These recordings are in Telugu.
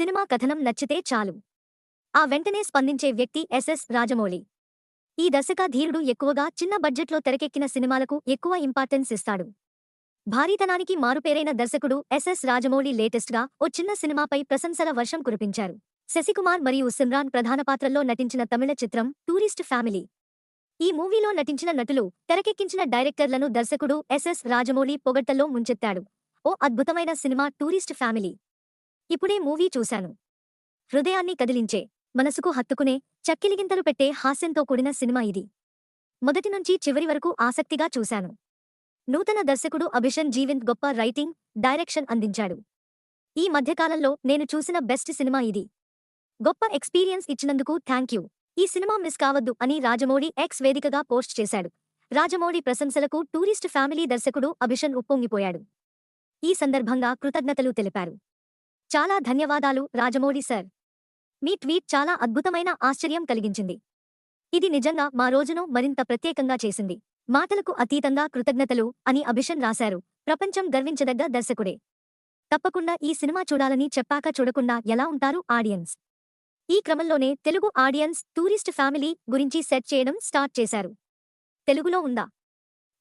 సినిమా కథనం నచ్చితే చాలు ఆ వెంటనే స్పందించే వ్యక్తి ఎస్ఎస్ రాజమౌళి. ఈ దర్శకధీరుడు ఎక్కువగా చిన్న బడ్జెట్లో తెరకెక్కిన సినిమాలకు ఎక్కువ ఇంపార్టెన్స్ ఇస్తాడు. భారీతనానికి మారుపేరైన దర్శకుడు ఎస్ఎస్ రాజమౌళి లేటెస్ట్గా ఓ చిన్న సినిమాపై ప్రశంసల వర్షం కురిపించారు. శశికుమార్ మరియు సిమ్రాన్ ప్రధాన పాత్రల్లో నటించిన తమిళ చిత్రం టూరిస్ట్ ఫ్యామిలీ. ఈ మూవీలో నటించిన నటులు, తెరకెక్కించిన డైరెక్టర్లను దర్శకుడు ఎస్ఎస్ రాజమౌళి పొగడ్తల్లో ముంచెత్తాడు. ఓ అద్భుతమైన సినిమా టూరిస్ట్ ఫ్యామిలీ. ఇప్పుడే మూవీ చూశాను. హృదయాన్ని కదిలించే, మనసుకు హత్తుకునే, చక్కిలిగింతలు పెట్టే హాస్యంతో కూడిన సినిమా ఇది. మొదటి నుంచి చివరి వరకు ఆసక్తిగా చూశాను. నూతన దర్శకుడు అభిషన్ జీవింత్ గొప్ప రైటింగ్, డైరెక్షన్ అందించాడు. ఈ మధ్యకాలంలో నేను చూసిన బెస్ట్ సినిమా ఇది. గొప్ప ఎక్స్పీరియన్స్ ఇచ్చినందుకు థ్యాంక్యూ. ఈ సినిమా మిస్ కావద్దు అని రాజమౌళి ఎక్స్ వేదికగా పోస్ట్ చేశాడు. రాజమౌళి ప్రశంసలకు టూరిస్ట్ ఫ్యామిలీ దర్శకుడు అభిషన్ ఉప్పొంగిపోయాడు. ఈ సందర్భంగా కృతజ్ఞతలు తెలిపారు. చాలా ధన్యవాదాలు రాజమౌళి సార్. మీ ట్వీట్ చాలా అద్భుతమైన ఆశ్చర్యం కలిగించింది. ఇది నిజంగా మా రోజును మరింత ప్రత్యేకంగా చేసింది. మాటలకు అతీతంగా కృతజ్ఞతలు అని అభిషన్ రాశారు. ప్రపంచం గర్వించదగ్గ దర్శకుడే. తప్పకుండా ఈ సినిమా చూడాలని చెప్పాక చూడకుండా ఎలా ఉంటారు ఆడియన్స్? ఈ క్రమంలోనే తెలుగు ఆడియన్స్ టూరిస్ట్ ఫ్యామిలీ గురించి సెర్చ్ చేయడం స్టార్ట్ చేశారు. తెలుగులో ఉందా?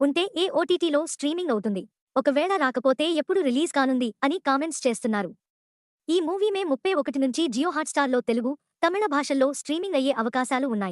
ఉంటే ఏ ఓటీటీలో స్ట్రీమింగ్ అవుతుంది? ఒకవేళ రాకపోతే ఎప్పుడు రిలీజ్ కానుంది అని కామెంట్స్ చేస్తున్నారు. ఈ మూవీ మే 31 నుంచి జియో హాట్‌స్టార్లో తెలుగు, తమిళ భాషల్లో స్ట్రీమింగ్ అయ్యే అవకాశాలు ఉన్నాయి.